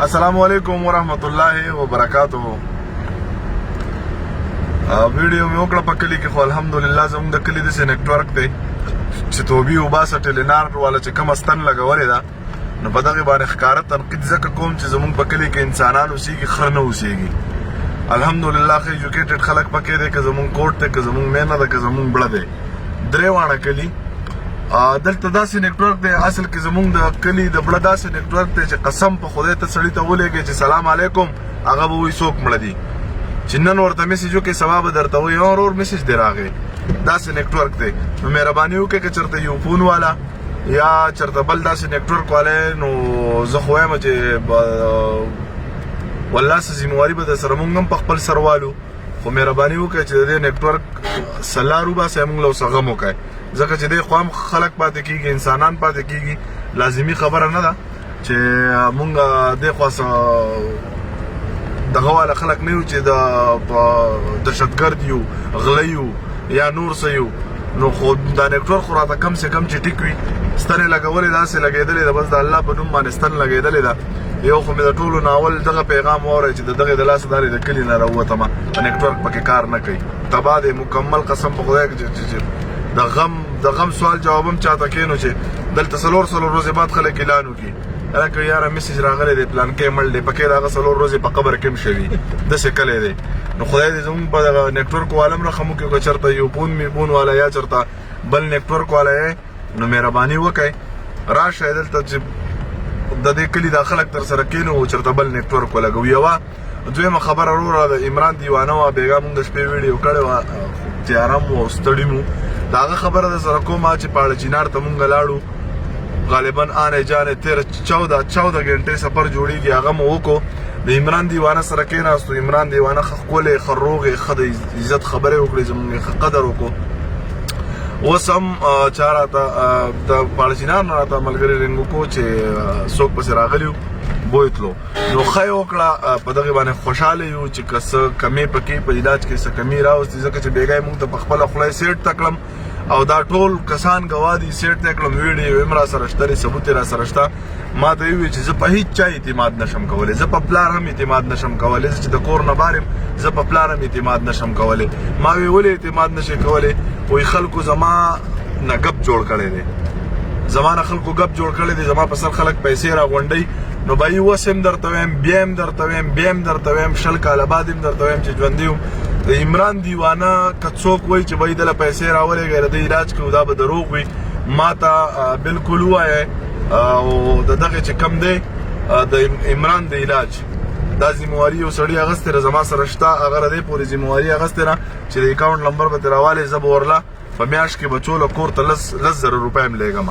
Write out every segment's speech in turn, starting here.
السلام علیکم ورحمت الله وبرکاتہ. ویډیو مې وکړه په کلی کې، خو الحمدلله زموږ د کلی داسې نیټورک دی چې توبې وباسه ټیلینار والا چې کومه ستن لګولې ده، نو په دغې باندې ښکاره تنقید ځکه کوم چې زموږ په کلی کې انسانان اوسېږي، خره نه اوسېږي. الحمدلله ښه ایجوکیټډ خلک پکې دی، که زموږ کوټ دی، که زموږ مینه ده، که زموږ بړه دی. درې واړه کلي دلته داسې نیټورک دی. اصل کې زموږ د کلي د بړه داسې نیټورک دی چې قسم په خدای ته سړي ته ولېږي چې سلام علیکم، هغه به وایي څوک مړه دي. چې نن ورته میسج وکړې سبا به درته وایي ورور میسج دی راغی. داسې نیټورک دی. نو مهرباني وکړئ که چېرته یو فون والا یا چېرته بل داسې نیټورک والا نو زه خو وایم چې والله څه ذمواري به در سره مونږ هم په خپل سر والو، خو مهرباني وکړئ چې د دې نیټورک سلار وباسئ، مونږ له ورڅه غم وکړئ، ځکه چې دې خوا هم خلک پاتې کېږي، انسانان پاتې کېږي. لازمي خبره نه ده چې مونږ دې خوا دغه والا خلک نه یو چې د دهشتګرد یو، غله یو یا نور څه یو. نو خو دا نیټورک خو راته کم سے کم چې ټیک وي. ستنې لګولې داسې لګېدلې ده، بس د الله په نوم باندې ستن لګېدلې ده. یو خو مې د ټولو ناول دغه پیغام واورئ چې د دغې د لاسه دارې د کلي نه راووتمه، نیټورک پکې کار نه کوي، تباه دی مکمل. قسم په خدای چې د غم سوال جواب هم چاته کینو چې دلته څلور ورځې بعد خلک اعلان وکړي هلکه یاره میسج راغلی دی پلانکی مړ دی، پکې د هغه 4 ورځې په قبر کې هم شوي، داسې کلی دی. نو خدای دې زموږ په دغه نیټورک والا هم رحم وکړي. که چېرته یو فون والا یا چېرته بل نیټورک والا یې نو مهرباني وکړئ راشئ دلته چې د دې کلي دا خلک تر سره کېنو او چېرته بل نیټورک ولګوو. یوه دویمه خبره وروره د عمران دیوانه وه، بېګا مونږ د شپې ویډیو کړې وه، تیاره مو او ستړي مو. د هغه خبره در سره کومه چې پاړه چینار ته مونږ لاړو، غالبا آنے جانے 14 घंटे سفر جوړیږي، هغه مو وکړو. د عمران دیوانه سره کېناستو، عمران دیوانه ښه ښکلی، ښه روغې، ښه د عزت خبرې وکړې، زموږ یې ښه قدر وکړو. اوس هم چا راته د پاړه چینار نه راته ملګري رینګ وکړو چې څوک پسې راغلي وو، بوتلو. نو ښه یې وکړه، په دغې باندې خوشحاله یو چې که څه کمې پکې په علاج کې څه کمي راوستي، ځکه چې بېګا یې مونږ ته په خپله خوله سیټ ته کړم او دا ټول کسان ګواه دي، سیټ ته کړم، ویډیو هم را سره شته، ثبوت یې را سره شته. ما ته ویل چې زه په هیڅ چا اعتماد نشم کولی، زه په پلار هم اعتماد نشم کولی، زه چې د کور نه بار یم زه په پلار هم اعتماد نشم کولی. ما وی ولې اعتماد نشئ کولی؟ وایي خلکو زما نه ګپ جوړ کړی دی، زما نه خلکو ګپ جوړ کړی دی، زما په سر خلک پیسې راغونډوي. نو بهیي اوس هم درته وایم، بیا هم درته وایم، بیا هم درته وایم، 20 کاله بعد هم درته وایم چې ژوندی یم. د عمران دیوانه که څوک وایي چې بهیي دله پیسې راولېږئ د علاج کوو، دا به دروغ وي. ما ته بلکل ووایئ او د دغې چې کم دی د عمران د علاج دا ذمواري یو سړي اخیستې ده، زما سره شته، هغه ردی پورې ذمواري اخیستې ده چې د اکاونټ نمبر به ترې راوالې، زه به ورله په میاشت کې بچو له کور ته 10,000 روپۍ هم لېږم.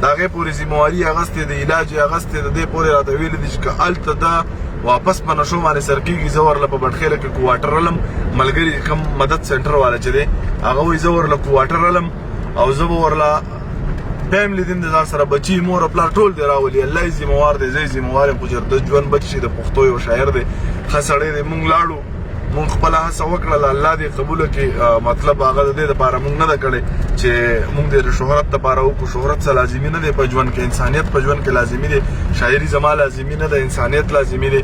د هغې پورې ذمواري اخیستې، د علاج یې اخیستې، د دې پورې راته ویلي دي چې که هلته دا واپس په نشو باندې سر کېږي زه ورله په بټخیله کې کوارټر علم، ملګري کوم مدد سنټر والا چې دی هغه وایي زه ورله کوارټر علم او زه به ورله فیملی دیم د ځان سره بچي مور او پلار ټول دی راولي. الله یې ذموار دی، زه یې ذموار یم، خو چې د ژوند بچ شي. د پښتو یو شاعر دی، ښه سړی دی. مونږ لاړو، مونږ خپله هڅه وکړله، الله دې قبوله کړي. مطلب هغه د دې دپاره مونږ نه ده کړی چې مونږ د شهرت دپاره وکړو. شهرت څه لازمي نه دی په ژوند کې، انسانیت په ژوند کې لازمي دی. شاعري زما لازمي نه ده، انسانیت لازمي دی.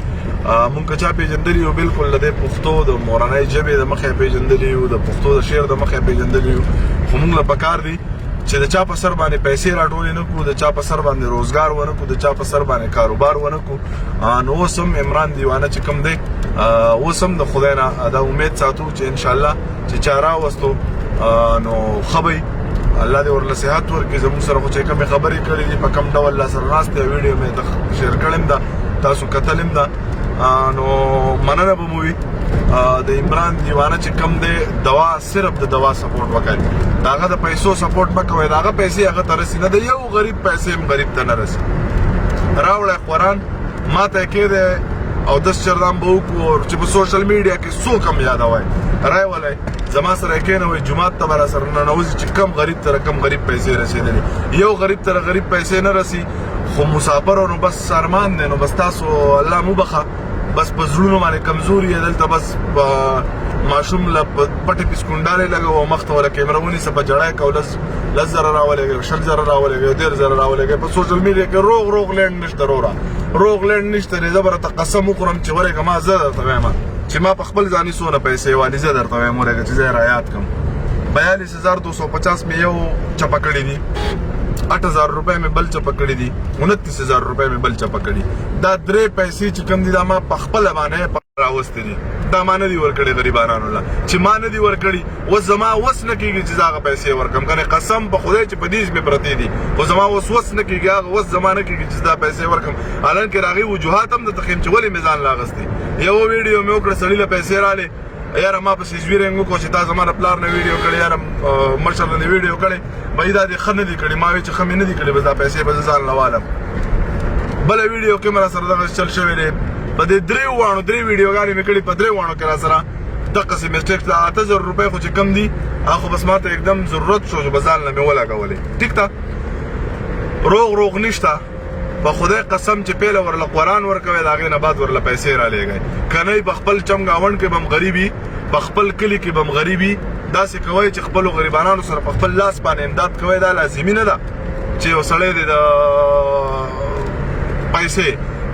مونږ که چا پېژندلي یو بالکل د دې پښتو د مورنۍ ژبې د مخې پېژندلي یو، د پښتو د شعر د مخې پېژندلي یو، خو مونږ له پکار دی چې د چا په سر باندې پیسې راټولې نه کړو، د چا په سر باندې روزګار ونه کړو، د چا په سر باندې کاروبار ونه کړو. نو اوس هم عمران دیوانه چې کوم دی، اوس هم د خدای نه دا امید ساتو چې انشاءالله چې چا راوستو نو ښه به الله دې ورله صحت ورکړي. زموږ سره خو چې کومې خبرې کړې دي په کوم ډول لا سره ناست دی، ویډیو مې شیر کړې ده، تاسو کتلې ده. نو مننه به مو وي د عمران دیوانه چې کم دی دوا، صرف د دوا سپورټ وکړئ، د هغه د پیسو سپورټ مه کوئ. د هغه پیسې هغه ته رسي نه، د یو غریب پیسې هم غریب ته نه رسي. راوړئ قرآن ما ته یې کېدی او 10 چردان به وکړو چې په سوشل میډیا کې څوک هم یادوئ، رای ولئ زما سره یې کېنوئ، جومات ته به را سره ننوځي چې کم غریب ته کم غریب پیسې رسېدلي. یو غریب ته غریب پیسې نه رسي، خو مسافر نو بس ارمان دی، نو بس تاسو الله مو بخه، بس په زړونو باندې کمزوري یې دلته، بس ماشوم له پټې پسکونډارې لګوه مخ ته وله کیمره ونیسه په جړی که 10 زره راولېږئ 20 زره راولېږئ 10 زره راولېږئ په سوشل میډیا کې روغ لینډ نشته وروره روغ لینډ نشته دی زه به راته قسم وخورم چې ورېږه ما زه درته وایم چې ما په خپل ځاني څونه پیسې والي زه درته وایم ورېږه چې زه یې رایاد کړم 42250 مې یو چپه کړي دي 8000 روپۍ مې بل چپه کړي دي 29000 روپۍ مې بل چپه کړي دا 3 پیسې چې کوم دي دا ما په خپله باندې راوستې دي دا ما نه دي ورکړي غریبانانو له چې ما نه دي ورکړي اوس زما وس نه کېږي چې زه هغه پیسې ورکړم کنې قسم په خدای چې په دېس مې پرتې دي خو زما اوس وس نه کېږي هغه وس زما نه کېږي چې دا پیسې ورکړم حالانکې د هغې وجوهات هم درته ښیم چې ولې مې ځان راغستې یوه ویډیو مې وکړه سړي له پیسې رالې یاره ما پسې زویرنګ وکړو چې تا زما د پلار نه ویډیو کړې یاره مشر نه دې ویډیو کړې بهي دا دې ښه نه دي کړې ما وی چې ښه مې نه دي کړې بس دا پیسې به زه ځان له والم بله ویډیو کې مې را سره دغه چل شوی دی په دې 3 ویډیوګانې مې کړي په 3 وانو کې را سره دقسې مسټیک د 8000 روپۍ خو چې کم دي هغه خو بس ماته एकदम ضرورت شو چې به ځان له مې ولګولې ټیک ده روغ نشته په خدای قسم چې پیله ورله قرآن ورکوي د هغې نه بعد ورله پیسې رالیږئ که نه په خپل چمګاونډ کې به هم غریبي په خپل کلي کې به هم غریبي داسې کوئ چې خپلو غریبانانو سره په خپل لاس باندې امداد کوئ دا لازمي نه ده چې یو سړی دی د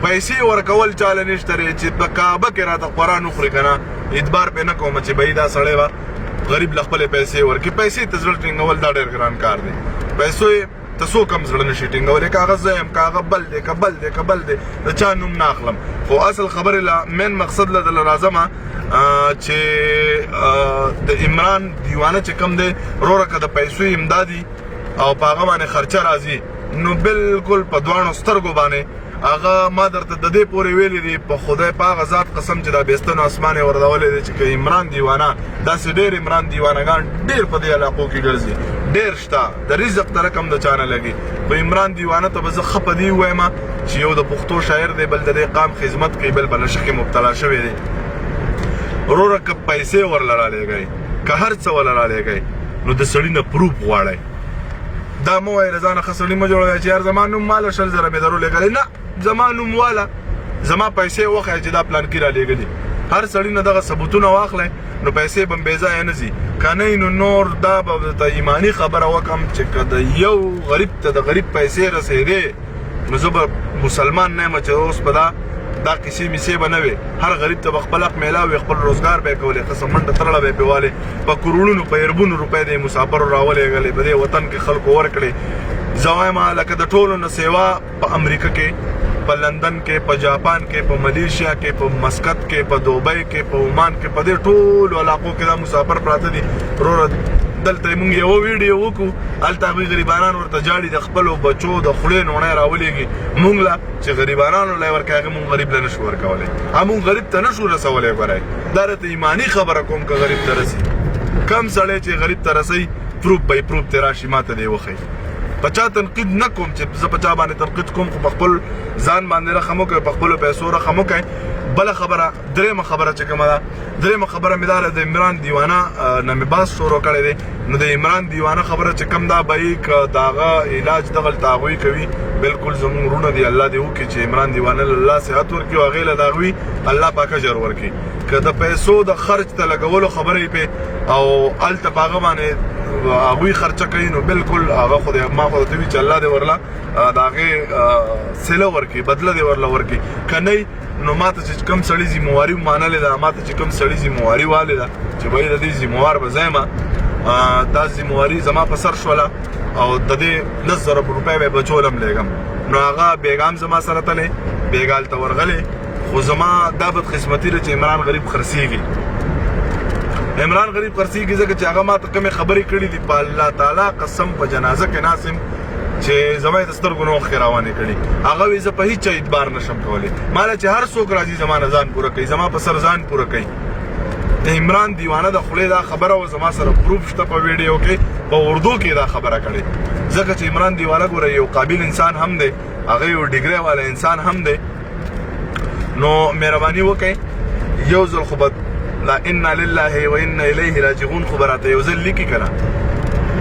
پیسې ورکول چاله نشته دی چې په کعبه کې راته قرآن وخوري که نه اعتبار پرې نه کوم چې بهي دا سړی به غریب له خپلې پیسې ورکړي پیسې ته زړه ټینګول دا ډېر ګران کار دی پیسو ته څوک هم زړه نشي ټینګولی که هغه زه یم که هغه بل دی که بل دی د چا نوم نه اخلم خو اصل خبرې له مین مقصد له دله راځمه چې د عمران دیوانه چې کم دی وروره که د پیسو امدادي او په هغه باندې خرچه راځي نو بالکل په دواړو سترګو باندې هغه ما درته د دې پورې ویلي دي په خدای په هغه ذات قسم چې دا بیستن اسمان یې وردولی دی چې که عمران دیوانه داسې ډېر عمران دیوانهګان ډېر په دې علاقو کې ګرځي ډېر شته د رزق ته رقم د چا نه لګي په عمران دیوانه ته به زه ښه په دې ووایم چې یو د پښتو شاعر دی بل د دې قام خدمت کوي بل په نشه کې مبتلا شوی دی وروره که پیسې ورله رالیږئ که هر څه ورله رالیږئ نو د سړي نه پروف غواړئ دا مه وایئ له ځانه ښه سړي مه جوړوئ چې یار زما نوم ماله 20 زره مې درو لېږلی نه زما نوم واله زما پیسې وښیه چې دا پلانکي رالیږلي هر سړي نه دغه ثبوتونه واخلئ نو پیسې به بې ځایه نه ځي که نه نو نور دا به درته ایماني خبره وکړم چې که د یو غریب ته د غریب پیسې رسېدې نو زه به مسلمان نه یم چې اوس به دا کیسې میسې به نه وې هر غریب ته به خپل حق میلاوي خپل روزګار به یې کولې قسم منډه ترړه به یې پې والې په کروړونو په اربونو روپۍ د مسافرو راولېږلې په دې وطن کې خلکو ورکړې زه وایم لکه د ټولو نه سیوا په امریکا کې په لندن کې په جاپان کې په ملیشیا کې په مسقط کې په دوبۍ کې په عمان کې په دې ټولو علاقو کې دا مسافر پراته دي وروره دلته موږ یو ویډیو وکړو هلته هغوی غریبانان ورته جاړي د خپلو بچو د خولې نوڼی راولېږي موږ له چې غریبانانو له یې ورکوي هغې موږ غریب له نشو ورکولی موږ غریب ته نشو رسولی ګورئ دا راته ایماني خبره کوم که غریب ته رسي کم سړی چې غریب ته رسوي پروف به یې پروف ته راشي ما ته دې وښیي په چا تنقید نه کوم چې زه په چا باندې تنقید کوم خو په خپل ځان باندې رحم وکړئ په خپلو پیسو رحم وکړئ بله خبره درېیمه خبره چې کومه ده درېیمه خبره مې دا د عمران دیوانه نه مې بحث شروع کړی دی نو د عمران دیوانه خبره چې کم دا به یې که د هغه علاج دغلته هغوی کوي بالکل زموږ وروڼه دي الله دې وکړي چې عمران دیوانه له الله صحت ورکړي او هغې له د هغوی الله پاک اجر ورکړي که د پیسو د خرج ته لګولو خبره یې پې او هلته په هغه باندې هغوی خرچه کوي نو بالکل هغه خو ما خو درته وي چې الله دې ورله د هغې صله ورکړي بدله دې ورله ورکړي که نه نو ماته چې کوم سړي ذمواري ومانلې ده ماته چې کوم سړي ذمواري والې ده چې به د دې ذموار به زه یم دا ذمواري زما په سر شوله او د دې 10,000 روپۍ به یې بچو له م لېږم نو هغه بیګا هم زما سره تللی بیګا هلته ورغلی خو زما دا بدقسمتي ده چې عمران غریب خرڅېږي عمران غریب خرڅېږي ځکه چې هغه ماته کومې خبرې کړي دي په الله تعالی قسم په جنازه کې ناست یم چې زما یې د سترګو نه اوښکې روانې کړي هغه وایي زه په هېڅ چا اعتبار نشم کولی ما له چې هر څوک راځي زما نه ځان پوره کوي زما په سر ځان پوره کوي د عمران دیوانه د خولې دا خبره و زما سره پروف شته په ویډیو کې په اردو کې دا خبره کړې ځکه چې عمران دیوانه ګوره یو قابل انسان هم دی هغه یو ډیګرۍ والا انسان هم دی نو مهرباني وکړئ یو ځل خو به لا انا لله و انا الیه راجعون خو به راته یو ځل لیکي که نه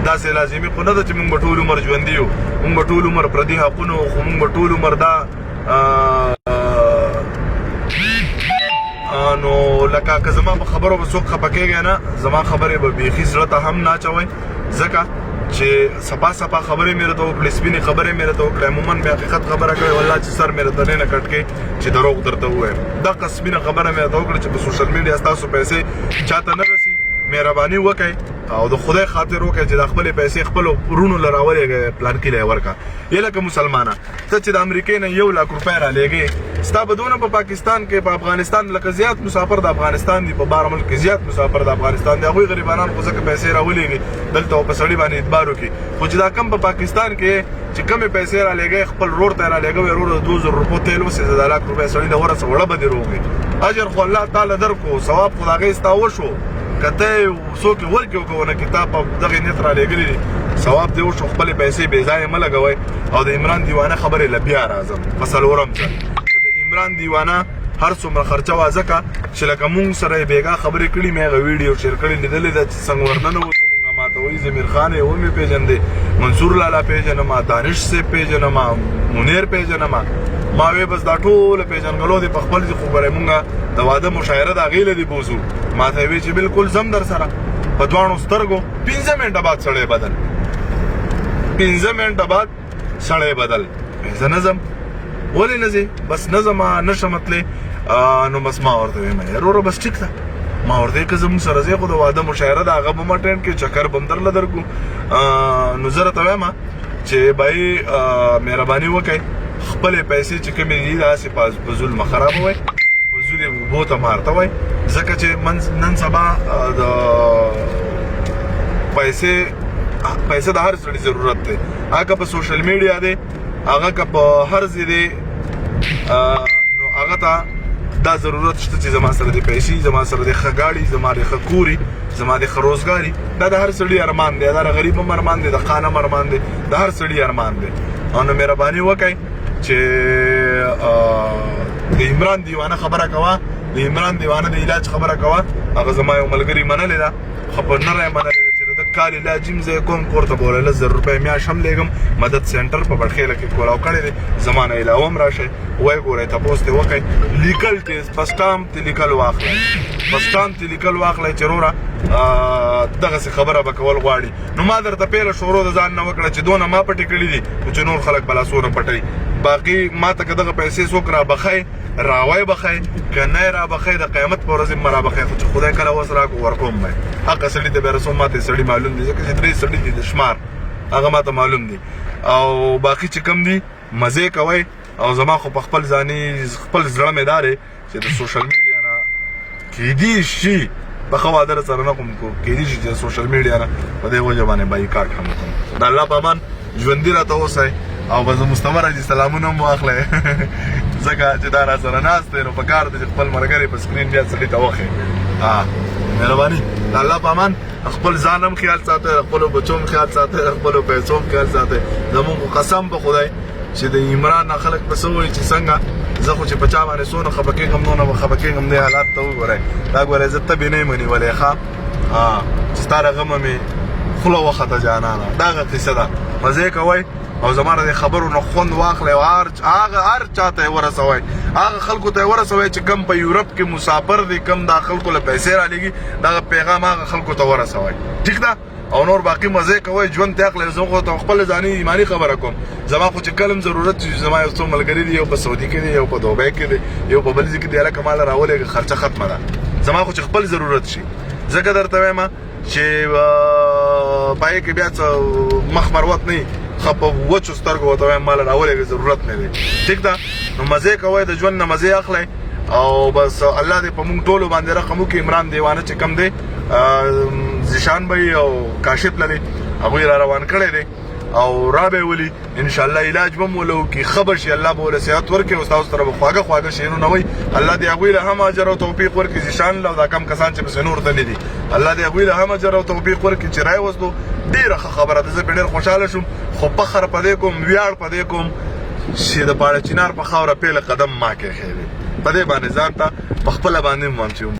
داسې لازمي خو نه ده چې موږ به ټول عمر ژوندي یو موږ به ټول عمر پردي حقونه خو موږ به ټول عمر دا نو لکه که زما په خبرو به څوک خفه کېږي نه زما خبرې به بیخي زړه ته هم نه اچوئ ځکه چې سپا خبرې مې راته وکړې سپینې خبرې مې راته وکړې عموما مې حقیقت خبره کړې والله چې سر مې راته نه کټ کې چې دروغ درته ووایم دغه سپینه خبره مې راته وکړه چې په سوشل میډیا ستاسو پیسې چاته نه رسي مهرباني وکړئ او د خدای خاطر وکړئ چې د خپلې پیسې خپلو وروڼو له راولېږئ پلانکي له یې ورکړه یا لکه مسلمانه ته چې د امریکې نه 1 لاک روپۍ رالېږې ستا به دونه په پاکستان کې په افغانستان لکه زیات مسافر د افغانستان دي په بهر ملک کې زیات مسافر د افغانستان دي هغوی غریبانان خو ځکه پیسې راولېږي دلته په سړي باندې اعتبار وکړي خو چې دا کم په پاکستان کې چې کمې پیسې رالېږئ خپل ورور ته یې رالېږئ ورور د 2000 روپو تیل وسېزه د لاک روپۍ سړي له ورسه وړه به دې روغې اجر خو الله تعالی درکړو ثواب خو د هغې ستا وشو که ته څوک یې ورکړي وکړو نه کتاب په دغې نیت رالېږلي دي ثواب دې وشو خپلې پیسې بې ځایه مه لګوئ او د عمران دیوانه خبرې له بیا راځم په څلورم ځل که د عمران دیوانه هر څومره خرچه وه ځکه چې لکه مونږ سره یې بېګا خبرې کړي مې هغه ویډیو شیر کړې لیدلې ده چې څنګه ورننه وتو مونږ ماته وایي ضمیر خان یې ومې پېژندې منصور لالا پېژنم دانش صاحب پېژنم منیر پېژنم ما وی بس دا ټوله پېژنګلو دې په خپل دي خو ګورئ مونږ د واده مشاعره د هغې له دې بوځو ما ته یې وی چې بلکل زم در سره په دواړو سترګو 15 منټه بعد سړی بدل 15 منټه بعد سړی بدل زه نه ځم ولې نه ځې بس نه ځم نشم تللی نو بس ما ورته ویم وروره بس ټیک ده ما ورته که زموږ سره ځې خو د واده مشاعره ده هغه به م اټینډ کړي چکر به م درله درکړو نو زه راته وایم چې بھائی مهرباني وکړئ خپلې پیسې چې کومې دي داسې په ظلم مه خرابوئ په زور یې اوبو ته مارتوئ ځکه چې نن سبا د پیسې د هر سړي ضرورت دی هغه په سوشل میډیا دی هغه که په هر ځای دی نو هغه ته دا ضرورت شته چې زما سره د پیسې زما سره د ښه ګاډي زما د ښه کوري زما د ښه روزګاري دا د هر سړي ارمان دی دا د غریب هم ارمان دی د خان هم ارمان دی د هر سړي ارمان دی او نو مهرباني وکړئ چې د عمران دیوانه خبره کوه د عمران دیوانه د علاج خبره کوه هغه زما یو ملګري منلې ده خو په نره یې منلې ده چې د کال علاج هم زه یې کوم کور ته به 10,000 روپۍ میاشت هم لیږم مدد سینټر په بټخیله کې کولاو کړی دی زما نه علاوه هم راشئ وایي ګورئ تپوس ترې وکړئ لیکل تې په سټامپ تې لیکل واخلئ په سټامپ تې لیکل واخلئ چې وروره دغسې خبره به کول غواړي نو ما درته پیله شروع د ځان نه وکړه چې دونه ما پټې کړي دي خو چې نور خلک به لاسونه پټوي باقي ما ته که دغه پیسې څوک رابخی راوی بخی که نه یې رابخی د قیامت په ورځ مه رابخی خو چې خدای کله وس راکړو ورکوم به حقه سړي ته بیا رسوم ما ته سړي معلوم دي ځکه چې 3 سړي دي د شمار هغه ما ته معلوم دي او باقي چې کم دي مزې کوئ او زما خو په خپل ځاني خپل زړه مې دا دی چې د سوشل میډیا نه کیدی شي په ښه واده سره نه کوم کیدی شي چې سوشل میډیا نه په دې وجه باندې بایکاټ هم کوم د الله په امان ژوندي راته اوسئ او به زه مستمر دي سلامونه هم واخلئ ځکه چې دا را سره ناست دی نو په کار دی چې خپل ملګري په سکرین بیا سړي ته وښیي مهرباني د الله په امان خپل ځان هم خیال ساتئ د خپلو بچو هم خیال ساتئ د خپلو پیسو هم خیال ساتئ زمونږ قسم په خدای چې د عمران نه خلک به څه وایي چې څنګه زه خو چې په چا باندې څونه خفه کېږم نو نه به خفه کېږم دې حالات ته وګورئ دا ګورئ زه تبې نه یم ونیولی ښه چې ستا د غمه مې خوله وخته جانانه دا هغه قصه ده مزې کوئ او زما د خبرو نه خوند واخلئ او هر چاته یې ورسوئ هغه خلکو ته یې ورسوئ چې کم په یورپ کې مسافر دي کم دا خلکو له پیسې رالېږي دغه پیغام هغه خلکو ته ورسوئ ټیک ده او نور باقي مزې کوئ ژوند ته اخلئ زه خو ته خپل ځاني ایماني خبره کوم زما خو چې کله هم ضرورت چې زما یو څو ملګري دي یو په سعودي کې دي یو په دوبۍ کې دي یو په بل ځای کې دي هلکه ماله راولېږه خرچه ختمه ده زما خو چې خپل ضرورت شي ځکه درته وایم چې پای کې بیا څه مخ مروت نه ښه په وچو سترګو ورته وایم ماله راولېږه ضرورت نه دی ټیک ده نو مزې کوئ د ژوند نه مزې اخلئ او بس الله دې په موږ ټولو باندې رحم وکړي عمران دیوانه چې کم دی زیشان بھائی او کاشف للی هغوی را روان کړی دی او را به ولي انشاءالله علاج به مو له وکړي ښه به شي الله به ورله صحت ورکړي او ستاسو سره به خواږه شیرونه وایي الله دې هغوی له هم اجر او توفیق ورکړي زیشان له دا کم کسان چې پسې نور تللي دي الله دې هغوی له هم اجر او توفیق ورکړي چې راوستو ډېره ښه خبره ده زه پرې ډېر خوشحاله شوم خو فخر په دې کوم ویاړ په دې کوم چې د پاړه چینار په خاوره پیله قدم ما کېښی دی په دې باندې ځان ته په خپله باندې ممام چې